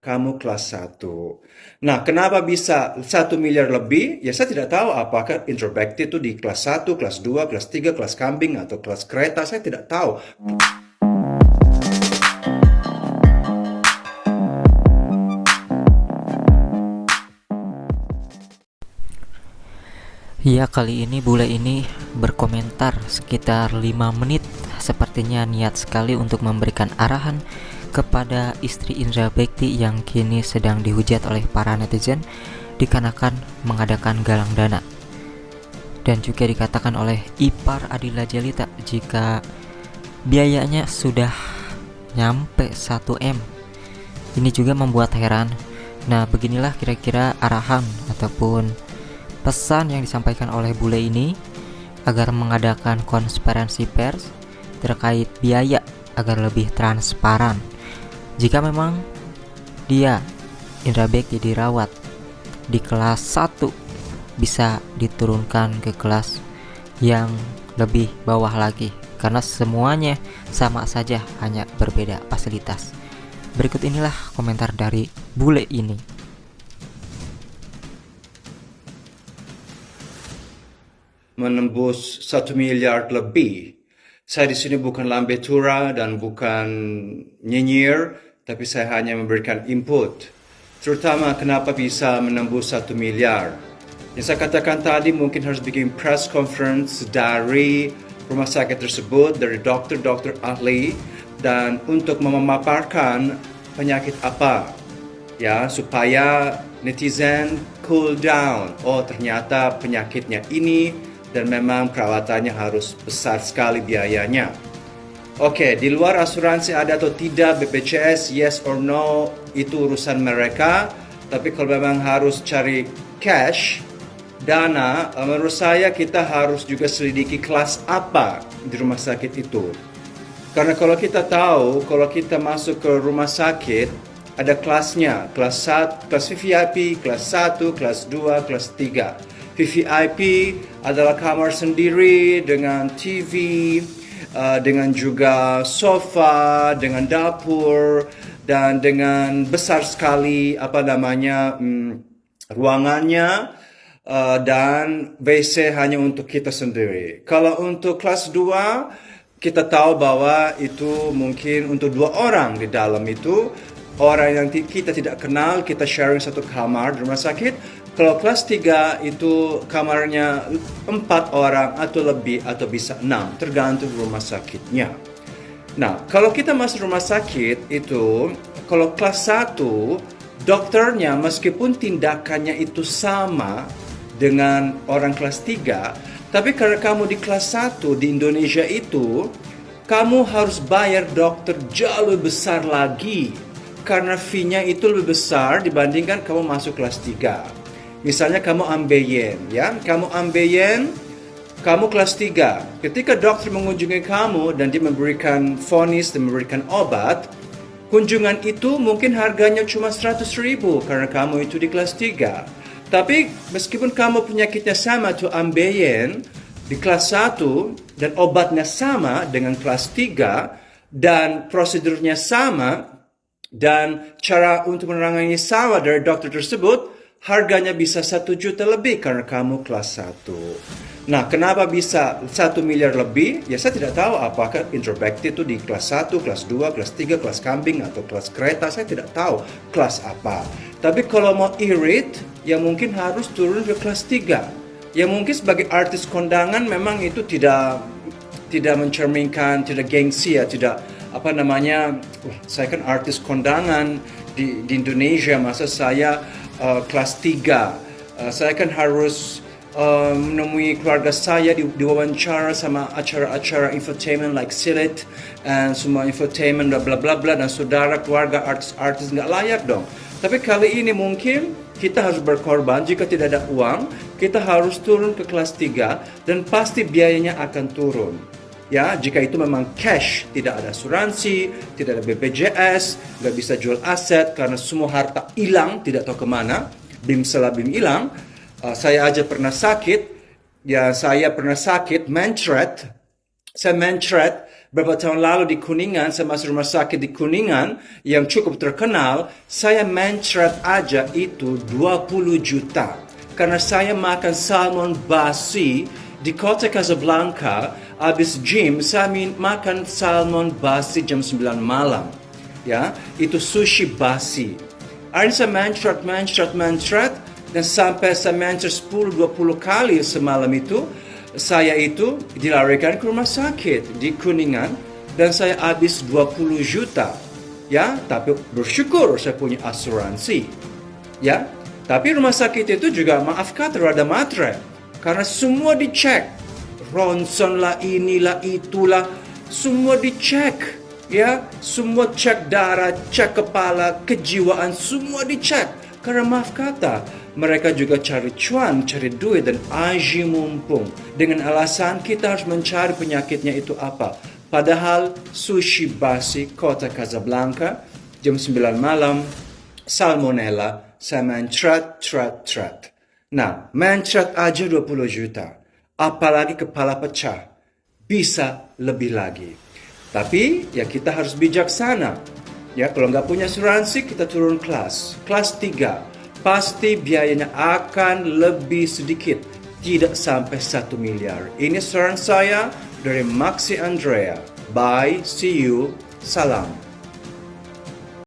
kamu kelas satu. Nah, kenapa bisa 1 miliar lebih? Ya, saya tidak tahu apakah Introspective itu di kelas satu, kelas 2, kelas 3, kelas kambing, atau kelas kereta. Saya tidak tahu. Ya, kali ini bule ini berkomentar sekitar 5 menit. Sepertinya niat sekali untuk memberikan arahan kepada istri Indra Bekti yang kini sedang dihujat oleh para netizen dikarenakan mengadakan galang dana. Dan juga dikatakan oleh ipar Adila Jelita jika biayanya sudah nyampe 1M. Ini juga membuat heran. Nah, beginilah kira-kira arahan ataupun pesan yang disampaikan oleh bule ini agar mengadakan konferensi pers terkait biaya agar lebih transparan. Jika memang dia Indra Bekti dirawat di kelas 1, bisa diturunkan ke kelas yang lebih bawah lagi, karena semuanya sama saja, hanya berbeda fasilitas. Berikut inilah komentar dari bule ini. Menembus 1 miliar lebih. Saya di sini bukan lambe tura dan bukan nyinyir, tapi saya hanya memberikan input. Terutama kenapa bisa menembus 1 miliar. Yang saya katakan tadi, mungkin harus bikin press conference dari rumah sakit tersebut, dari dokter-dokter ahli, dan untuk memaparkan penyakit apa, ya, supaya netizen cool down. Oh, ternyata penyakitnya ini, dan memang perawatannya harus besar sekali biayanya. Oke, di luar asuransi ada atau tidak BPJS, yes or no, itu urusan mereka. Tapi kalau memang harus cari cash, dana, menurut saya kita harus juga selidiki kelas apa di rumah sakit itu. Karena kalau kita tahu, kalau kita masuk ke rumah sakit, ada kelasnya, kelas 1, kelas VIP, kelas 1, kelas 2, kelas 3. VVIP adalah kamar sendiri dengan TV, dengan juga sofa, dengan dapur, dan dengan besar sekali ruangannya, dan WC hanya untuk kita sendiri. Kalau untuk kelas 2, kita tahu bahwa itu mungkin untuk 2 orang di dalam itu. Orang yang kita tidak kenal, kita sharing satu kamar di rumah sakit. Kalau kelas 3 itu kamarnya 4 orang atau lebih, atau bisa 6, tergantung rumah sakitnya. Nah, kalau kita masuk rumah sakit itu, kalau kelas 1, dokternya meskipun tindakannya itu sama dengan orang kelas 3, tapi karena kamu di kelas 1 di Indonesia itu, kamu harus bayar dokter jauh lebih besar lagi. Karena fee-nya itu lebih besar dibandingkan kamu masuk kelas 3. Misalnya kamu ambeien, ya. Kamu ambeien, kamu kelas 3. Ketika dokter mengunjungi kamu dan dia memberikan vonis dan memberikan obat, kunjungan itu mungkin harganya cuma 100.000 karena kamu itu di kelas 3. Tapi meskipun kamu penyakitnya sama tuh ambeien di kelas 1 dan obatnya sama dengan kelas 3 dan prosedurnya sama, dan cara untuk menangani sama dari dokter tersebut, harganya bisa 1 juta lebih karena kamu kelas 1. Nah, kenapa bisa 1 miliar lebih? Ya, saya tidak tahu apakah Introspective itu di kelas 1, kelas 2, kelas 3, kelas kambing, atau kelas kereta. Saya tidak tahu kelas apa. Tapi kalau mau irit, ya mungkin harus turun ke kelas 3. Ya mungkin sebagai artis kondangan memang itu tidak mencerminkan, tidak gengsi, ya, tidak saya kan artis kondangan di Indonesia, masa saya kelas 3. Saya kan harus menemui keluarga saya, diwawancara sama acara-acara infotainment like Silit, and semua infotainment bla bla bla, dan saudara keluarga artis-artis nggak layak dong. Tapi kali ini mungkin kita harus berkorban. Jika tidak ada uang, kita harus turun ke kelas 3 dan pasti biayanya akan turun. Ya, jika itu memang cash, tidak ada asuransi, tidak ada BPJS, nggak bisa jual aset karena semua harta hilang, tidak tahu kemana, bim hilang. Saya aja pernah sakit, mencret. Saya mencret Beberapa tahun lalu di Kuningan, saya masuk rumah sakit di Kuningan yang cukup terkenal, saya mencret aja itu 20 juta. Karena saya makan salmon basi di kota Casablanca, habis gym saya makan salmon basi jam 9 malam. Ya, itu sushi basi. Akhirnya saya mencret, dan sampai saya mencret 10-20 kali semalam itu, saya itu dilarikan ke rumah sakit di Kuningan dan saya habis 20 juta. Ya, tapi bersyukur saya punya asuransi. Ya, tapi rumah sakit itu juga maaf kata rada matre karena semua dicek. Ronsen lah, inilah, itulah, semua dicek. Ya, semua cek darah, cek kepala, kejiwaan, semua dicek. Karena maaf kata, mereka juga cari cuan, cari duit dan aji mumpung. Dengan alasan kita harus mencari penyakitnya itu apa. Padahal sushi basi kota Casablanca, jam 9 malam, salmonella, saya mencret. Nah, mencret aja 20 juta. Apalagi kepala pecah. Bisa lebih lagi. Tapi ya kita harus bijaksana. Ya, kalau nggak punya asuransi, kita turun kelas. Kelas 3, pasti biayanya akan lebih sedikit. Tidak sampai 1 miliar. Ini saran saya dari Maxi Andrea. Bye, see you, salam.